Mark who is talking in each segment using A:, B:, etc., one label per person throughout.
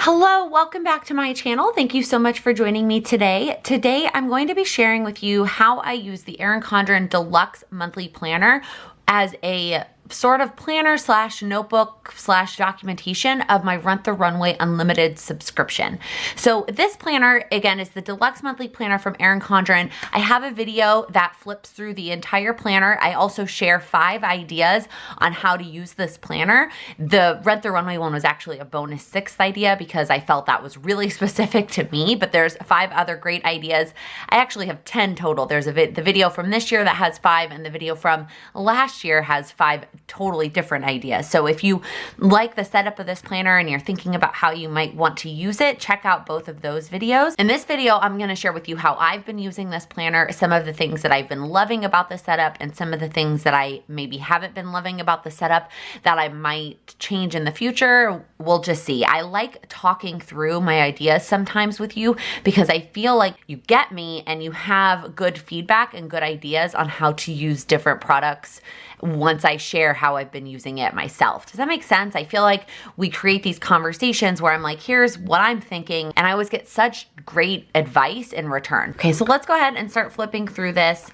A: Hello, welcome back to my channel. Thank you so much for joining me today. Today, I'm going to be sharing with you how I use the Erin Condren Deluxe monthly planner as a sort of planner slash notebook slash documentation of my Rent the Runway Unlimited subscription. So this planner, again, is the Deluxe monthly planner from Erin Condren. I have a video that flips through the entire planner. I also share 5 ideas on how to use this planner. The Rent the Runway one was actually a bonus 6th idea because I felt that was really specific to me, but there's 5 other great ideas. I actually have 10 total. There's the video from this year that has 5, and the video from last year has 5 totally different ideas. So if you like the setup of this planner and you're thinking about how you might want to use it, check out both of those videos. In this video, I'm going to share with you how I've been using this planner, some of the things that I've been loving about the setup, and some of the things that I maybe haven't been loving about the setup that I might change in the future. We'll just see. I like talking through my ideas sometimes with you because I feel like you get me and you have good feedback and good ideas on how to use different products once I share how I've been using it myself. Does that make sense? I feel like we create these conversations where I'm like, here's what I'm thinking, and I always get such great advice in return. Okay, so let's go ahead and start flipping through this.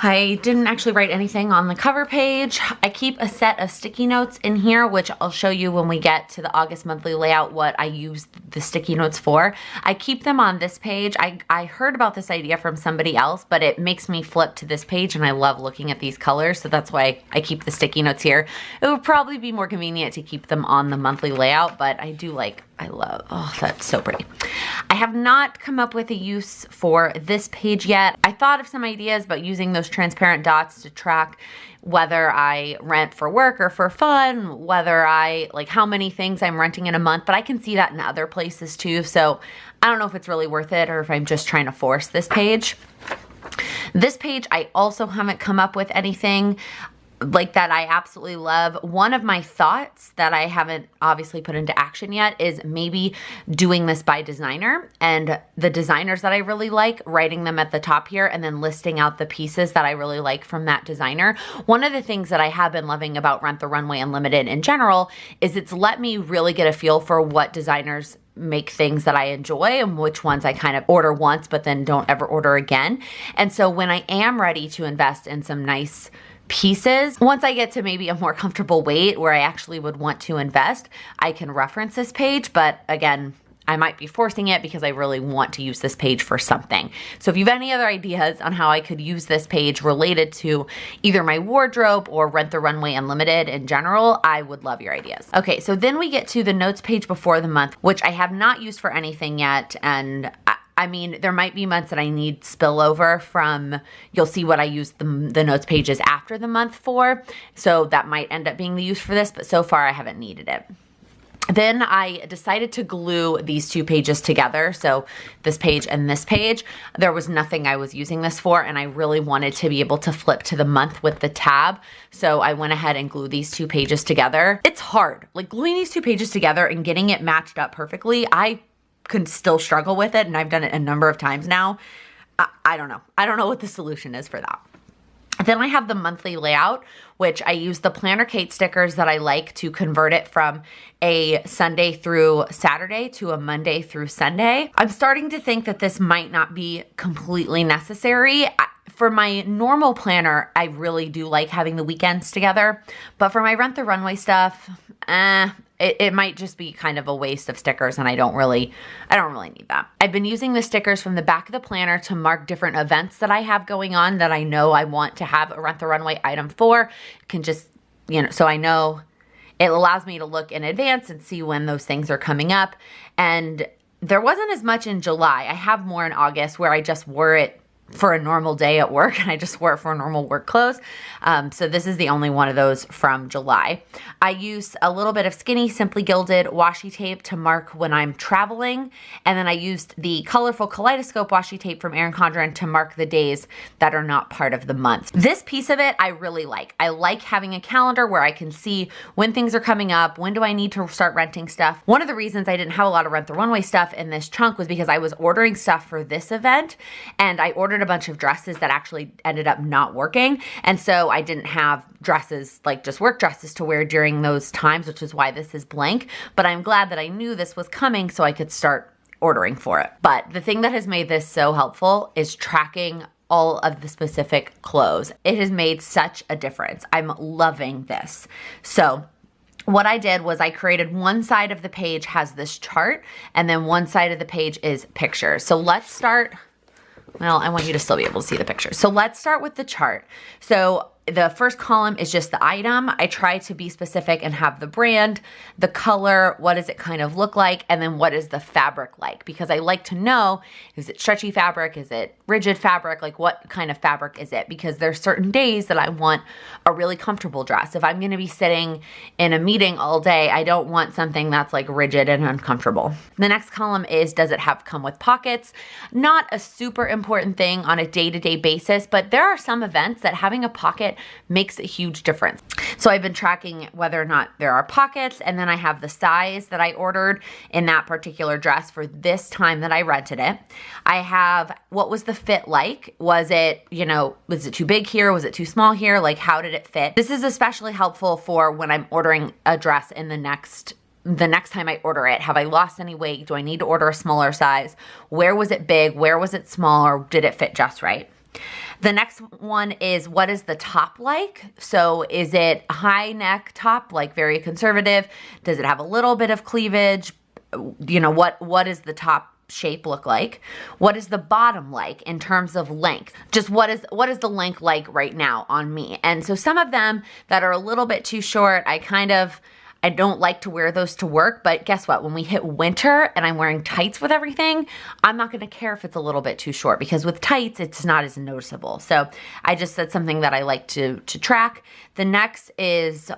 A: I didn't actually write anything on the cover page. I keep a set of sticky notes in here, which I'll show you when we get to the August monthly layout what I use the sticky notes for. I keep them on this page. I heard about this idea from somebody else, but it makes me flip to this page and I love looking at these colors, so that's why I keep the sticky notes here. It would probably be more convenient to keep them on the monthly layout, but I love, oh, that's so pretty. I have not come up with a use for this page yet. I thought of some ideas about using those transparent dots to track whether I rent for work or for fun, whether like how many things I'm renting in a month, but I can see that in other places too. So I don't know if it's really worth it or if I'm just trying to force this page. This page, I also haven't come up with anything like that I absolutely love. One of my thoughts that I haven't obviously put into action yet is maybe doing this by designer, and the designers that I really like, writing them at the top here and then listing out the pieces that I really like from that designer. One of the things that I have been loving about Rent the Runway Unlimited in general is it's let me really get a feel for what designers make things that I enjoy and which ones I kind of order once but then don't ever order again. And so when I am ready to invest in some nice pieces, once I get to maybe a more comfortable weight where I actually would want to invest, I can reference this page. But again, I might be forcing it because I really want to use this page for something. So if you have any other ideas on how I could use this page related to either my wardrobe or Rent the Runway Unlimited in general, I would love your ideas. Okay, so then we get to the notes page before the month, which I have not used for anything yet. And I mean, there might be months that I need spillover from, you'll see what I use the notes pages after the month for. So that might end up being the use for this, but so far I haven't needed it. Then I decided to glue these 2 pages together. So this page and this page, there was nothing I was using this for, and I really wanted to be able to flip to the month with the tab. So I went ahead and glued these 2 pages together. It's hard, like gluing these 2 pages together and getting it matched up perfectly. I can still struggle with it, and I've done it a number of times now. I don't know. I don't know what the solution is for that. Then I have the monthly layout, which I use the Planner Kate stickers that I like to convert it from a Sunday through Saturday to a Monday through Sunday. I'm starting to think that this might not be completely necessary. For my normal planner, I really do like having the weekends together, but for my Rent the Runway stuff, it might just be kind of a waste of stickers, and I don't really need that. I've been using the stickers from the back of the planner to mark different events that I have going on that I know I want to have a Rent the Runway item for. Can just, so I know it allows me to look in advance and see when those things are coming up. And there wasn't as much in July. I have more in August where I just wore it for a normal day at work, and I just wore it for normal work clothes. So this is the only one of those from July. I use a little bit of skinny Simply Gilded washi tape to mark when I'm traveling, and then I used the colorful kaleidoscope washi tape from Erin Condren to mark the days that are not part of the month. This piece of it I really like. I like having a calendar where I can see when things are coming up, when do I need to start renting stuff. One of the reasons I didn't have a lot of Rent the Runway stuff in this chunk was because I was ordering stuff for this event, and I ordered ordered a bunch of dresses that actually ended up not working. And so I didn't have dresses, like just work dresses to wear during those times, which is why this is blank. But I'm glad that I knew this was coming so I could start ordering for it. But the thing that has made this so helpful is tracking all of the specific clothes. It has made such a difference. I'm loving this. So what I did was I created one side of the page has this chart, and then one side of the page is pictures. So let's start, well, I want you to still be able to see the pictures. So let's start with the chart. So the first column is just the item. I try to be specific and have the brand, the color, what does it kind of look like, and then what is the fabric like? Because I like to know, is it stretchy fabric? Is it rigid fabric? Like what kind of fabric is it? Because there's certain days that I want a really comfortable dress. If I'm gonna be sitting in a meeting all day, I don't want something that's like rigid and uncomfortable. The next column is, does it have come with pockets? Not a super important thing on a day-to-day basis, but there are some events that having a pocket makes a huge difference. So I've been tracking whether or not there are pockets, and then I have the size that I ordered in that particular dress for this time that I rented it. I have, what was the fit like? Was it, was it too big here? Was it too small here? Like, how did it fit? This is especially helpful for when I'm ordering a dress in the next time I order it. Have I lost any weight? Do I need to order a smaller size? Where was it big? Where was it small? Or did it fit just right? The next one is, what is the top like? So is it a high neck top, like very conservative? Does it have a little bit of cleavage? What is the top shape look like? What is the bottom like in terms of length? Just what is the length like right now on me? And so some of them that are a little bit too short, I don't like to wear those to work, but guess what? When we hit winter and I'm wearing tights with everything, I'm not gonna care if it's a little bit too short, because with tights, it's not as noticeable. So that's something that I like to track. The next is,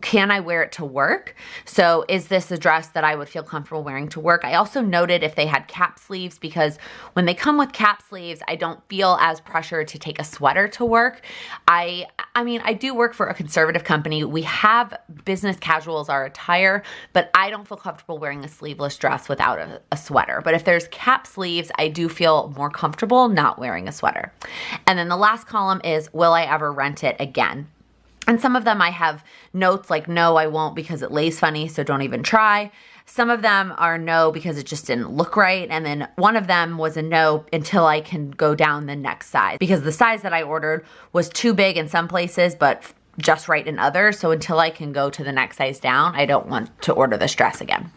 A: can I wear it to work? So is this a dress that I would feel comfortable wearing to work? I also noted if they had cap sleeves, because when they come with cap sleeves, I don't feel as pressured to take a sweater to work. I do work for a conservative company. We have business casual as our attire, but I don't feel comfortable wearing a sleeveless dress without a sweater. But if there's cap sleeves, I do feel more comfortable not wearing a sweater. And then the last column is, will I ever rent it again? And some of them I have notes like, no, I won't because it lays funny, so don't even try. Some of them are no because it just didn't look right. And then one of them was a no until I can go down the next size, because the size that I ordered was too big in some places, but just right in others. So until I can go to the next size down, I don't want to order this dress again.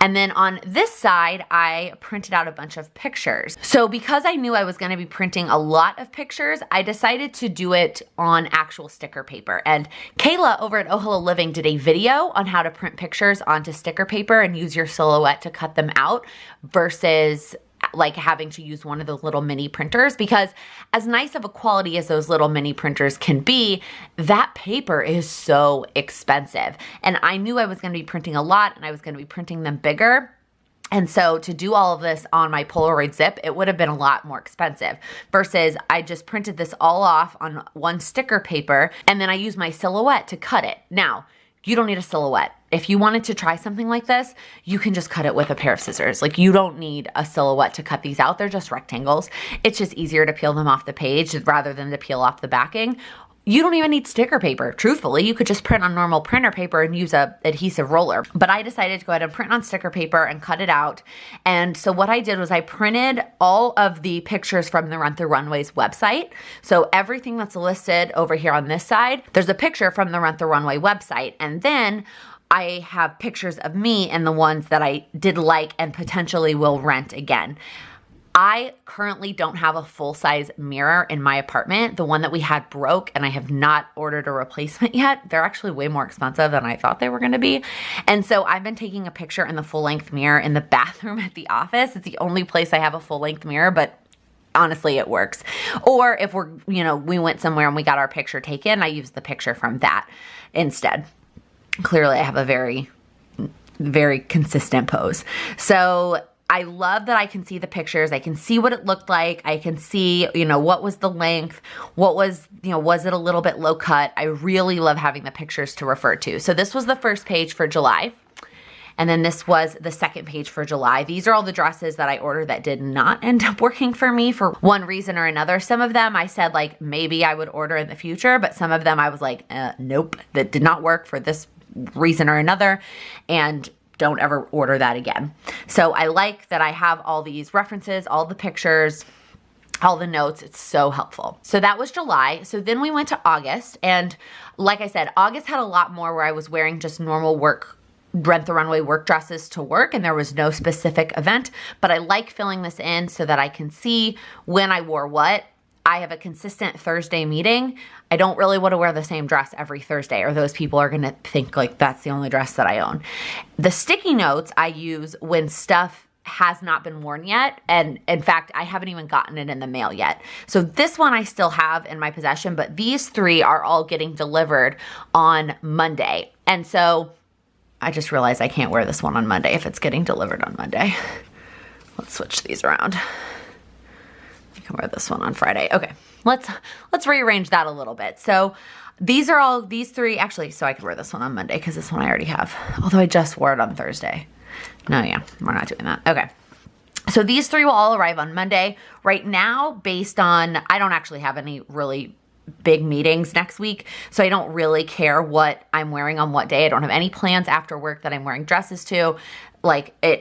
A: And then on this side, I printed out a bunch of pictures. So because I knew I was going to be printing a lot of pictures, I decided to do it on actual sticker paper. And Kayla over at Oh Hello Living did a video on how to print pictures onto sticker paper and use your silhouette to cut them out versus like having to use one of those little mini printers, because as nice of a quality as those little mini printers can be, that paper is so expensive. And I knew I was going to be printing a lot and I was going to be printing them bigger. And so to do all of this on my Polaroid zip, it would have been a lot more expensive versus I just printed this all off on one sticker paper and then I used my silhouette to cut it. Now, you don't need a silhouette. If you wanted to try something like this, you can just cut it with a pair of scissors. Like, you don't need a silhouette to cut these out. They're just rectangles. It's just easier to peel them off the page rather than to peel off the backing. You don't even need sticker paper. Truthfully, you could just print on normal printer paper and use a adhesive roller. But I decided to go ahead and print on sticker paper and cut it out. And so what I did was I printed all of the pictures from the Rent the Runway's website. So everything that's listed over here on this side, there's a picture from the Rent the Runway website. And then I have pictures of me and the ones that I did like and potentially will rent again. I currently don't have a full-size mirror in my apartment. The one that we had broke and I have not ordered a replacement yet. They're actually way more expensive than I thought they were going to be. And so I've been taking a picture in the full-length mirror in the bathroom at the office. It's the only place I have a full-length mirror, but honestly, it works. Or if we went somewhere and we got our picture taken, I use the picture from that instead. Clearly, I have a very, very consistent pose. So I love that I can see the pictures. I can see what it looked like. I can see, what was the length? What was, was it a little bit low cut? I really love having the pictures to refer to. So this was the first page for July. And then this was the second page for July. These are all the dresses that I ordered that did not end up working for me for one reason or another. Some of them I said like maybe I would order in the future, but some of them I was like, nope, that did not work for this reason or another, and don't ever order that again. So I like that I have all these references, all the pictures, all the notes. It's so helpful. So that was July. So then we went to August, and like I said, August had a lot more where I was wearing just normal work, Rent the Runway work dresses to work, and there was no specific event, but I like filling this in so that I can see when I wore what. I have a consistent Thursday meeting. I don't really want to wear the same dress every Thursday, or those people are going to think like that's the only dress that I own. The sticky notes I use when stuff has not been worn yet. And in fact, I haven't even gotten it in the mail yet. So this one I still have in my possession, but these three are all getting delivered on Monday. And so I just realized I can't wear this one on Monday if it's getting delivered on Monday. Let's switch these around. I can wear this one on Friday. Okay, let's rearrange that a little bit. So these are all, these three, actually, so I could wear this one on Monday because this one I already have. Although I just wore it on Thursday. No, yeah, we're not doing that. Okay. So these three will all arrive on Monday. Right now, based on, I don't actually have any really big meetings next week, so I don't really care what I'm wearing on what day. I don't have any plans after work that I'm wearing dresses to,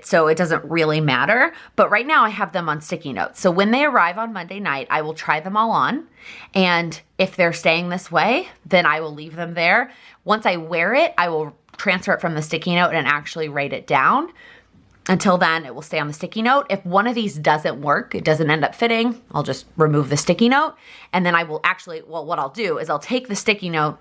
A: so it doesn't really matter. But right now I have them on sticky notes. So when they arrive on Monday night, I will try them all on. And if they're staying this way, then I will leave them there. Once I wear it, I will transfer it from the sticky note and actually write it down. Until then, it will stay on the sticky note. If one of these doesn't work, it doesn't end up fitting, I'll just remove the sticky note. And then I will actually, what I'll do is I'll take the sticky note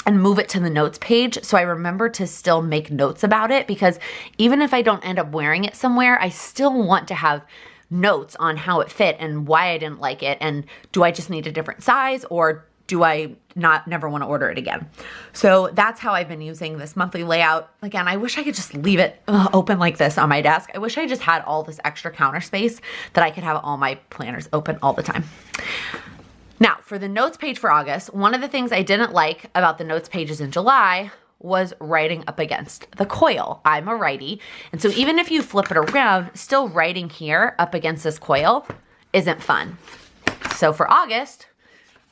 A: and move it to the notes page so I remember to still make notes about it, because even if I don't end up wearing it somewhere, I still want to have notes on how it fit and why I didn't like it, and do I just need a different size, or do I never want to order it again? So that's how I've been using this monthly layout. Again, I wish I could just leave it open like this on my desk. I wish I just had all this extra counter space that I could have all my planners open all the time. Now, for the notes page for August, one of the things I didn't like about the notes pages in July was writing up against the coil. I'm a righty, and so even if you flip it around, still writing here up against this coil isn't fun. So for August,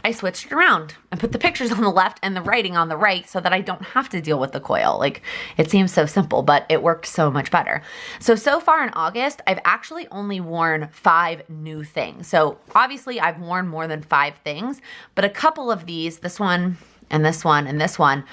A: I switched it around and put the pictures on the left and the writing on the right so that I don't have to deal with the coil. Like, it seems so simple, but it worked so much better. So far in August, I've actually only worn 5 new things. So obviously I've worn more than 5 things, but a couple of these, this one and this one and this one,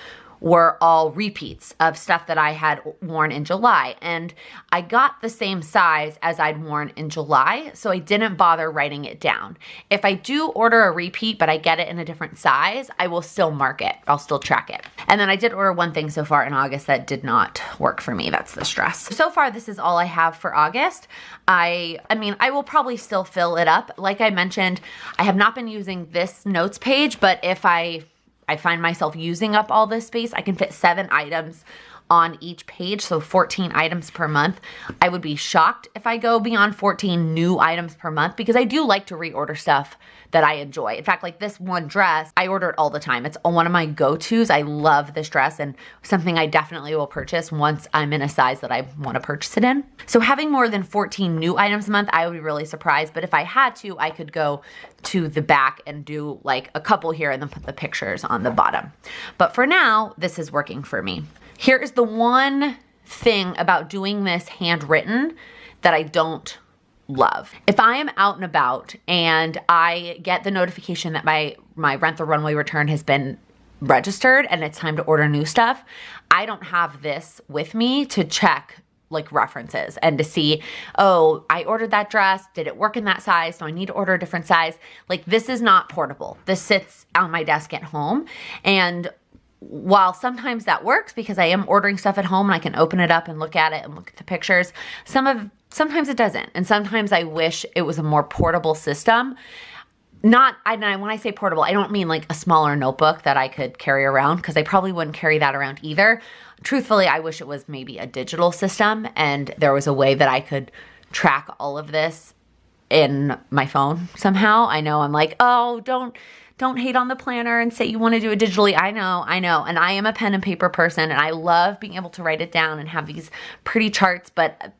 A: were all repeats of stuff that I had worn in July. And I got the same size as I'd worn in July, so I didn't bother writing it down. If I do order a repeat, but I get it in a different size, I will still mark it. I'll still track it. And then I did order one thing so far in August that did not work for me. That's this dress. So far, this is all I have for August. I mean, I will probably still fill it up. Like I mentioned, I have not been using this notes page, but if I find myself using up all this space, I can fit 7 items on each page, so 14 items per month. I would be shocked if I go beyond 14 new items per month, because I do like to reorder stuff that I enjoy. In fact, like this one dress, I order it all the time. It's one of my go-tos. I love this dress, and something I definitely will purchase once I'm in a size that I want to purchase it in. So having more than 14 new items a month, I would be really surprised. But if I had to, I could go to the back and do like a couple here and then put the pictures on the bottom. But for now, this is working for me. Here is the one thing about doing this handwritten that I don't love. If I am out and about and I get the notification that my Rent the Runway return has been registered and it's time to order new stuff, I don't have this with me to check like references and to see, oh, I ordered that dress. Did it work in that size? So I need to order a different size. Like, this is not portable. This sits on my desk at home. And while sometimes that works because I am ordering stuff at home and I can open it up and look at it and look at the pictures, sometimes it doesn't. And sometimes I wish it was a more portable system. When I say portable, I don't mean like a smaller notebook that I could carry around, because I probably wouldn't carry that around either. Truthfully, I wish it was maybe a digital system and there was a way that I could track all of this in my phone somehow. I know I'm like, oh, don't don't hate on the planner and say you want to do it digitally. I know. And I am a pen and paper person, and I love being able to write it down and have these pretty charts. But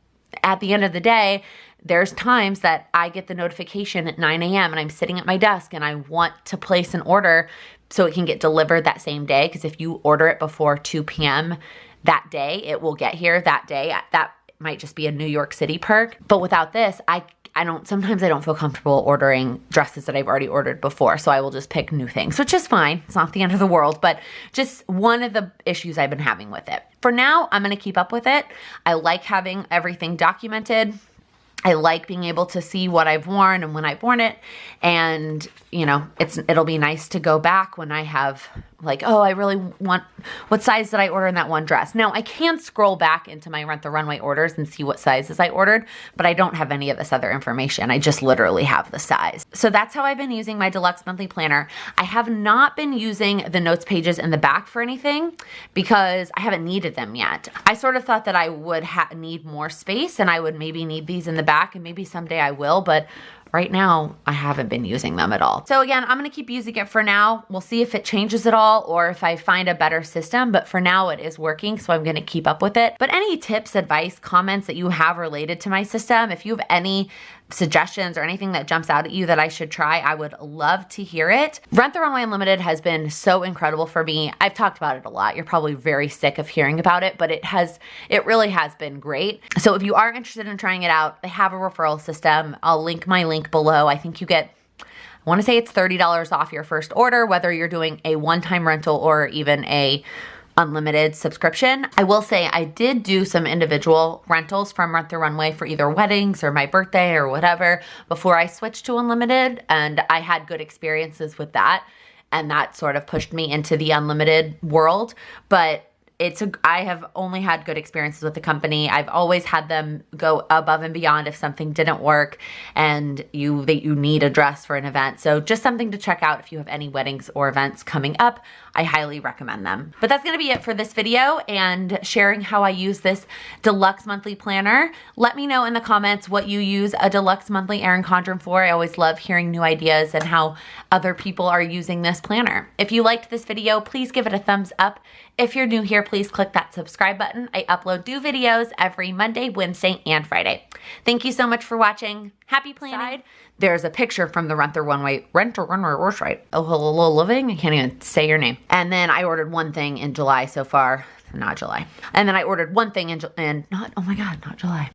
A: at the end of the day, there's times that I get the notification at 9 a.m. and I'm sitting at my desk and I want to place an order so it can get delivered that same day. Because if you order it before 2 p.m. that day, it will get here that day. That might just be a New York City perk. But without this, sometimes I don't feel comfortable ordering dresses that I've already ordered before. So I will just pick new things, which is fine. It's not the end of the world, but just one of the issues I've been having with it. For now, I'm going to keep up with it. I like having everything documented. I like being able to see what I've worn and when I've worn it. And, you know, it'll be nice to go back when I have like, oh, I really want, what size did I order in that one dress? Now, I can scroll back into my Rent the Runway orders and see what sizes I ordered, but I don't have any of this other information. I just literally have the size. So that's how I've been using my deluxe monthly planner. I have not been using the notes pages in the back for anything because I haven't needed them yet. I sort of thought that I would need more space and I would maybe need these in the back, and maybe someday I will, but right now, I haven't been using them at all. So again, I'm gonna keep using it for now. We'll see if it changes at all or if I find a better system, but for now it is working, so I'm gonna keep up with it. But any tips, advice, comments that you have related to my system, if you have any suggestions or anything that jumps out at you that I should try, I would love to hear it. Rent the Runway Unlimited has been so incredible for me. I've talked about it a lot. You're probably very sick of hearing about it, but it really has been great. So if you are interested in trying it out, they have a referral system. I'll link my link below. I think you get, I want to say it's $30 off your first order, whether you're doing a one-time rental or even a unlimited subscription. I will say I did do some individual rentals from Rent the Runway for either weddings or my birthday or whatever before I switched to unlimited, and I had good experiences with that, and that sort of pushed me into the unlimited world. But I have only had good experiences with the company. I've always had them go above and beyond if something didn't work and you need a dress for an event. So just something to check out if you have any weddings or events coming up. I highly recommend them. But that's gonna be it for this video and sharing how I use this deluxe monthly planner. Let me know in the comments what you use a deluxe monthly Erin Condren for. I always love hearing new ideas and how other people are using this planner. If you liked this video, please give it a thumbs up. If you're new here, please click that subscribe button. I upload new videos every Monday, Wednesday, and Friday. Thank you so much for watching. Happy planning. There's a picture from the Rent the Runway website. Oh, hello, living. I can't even say your name. And then I ordered one thing in July so far. Not July. And then I ordered one thing not July.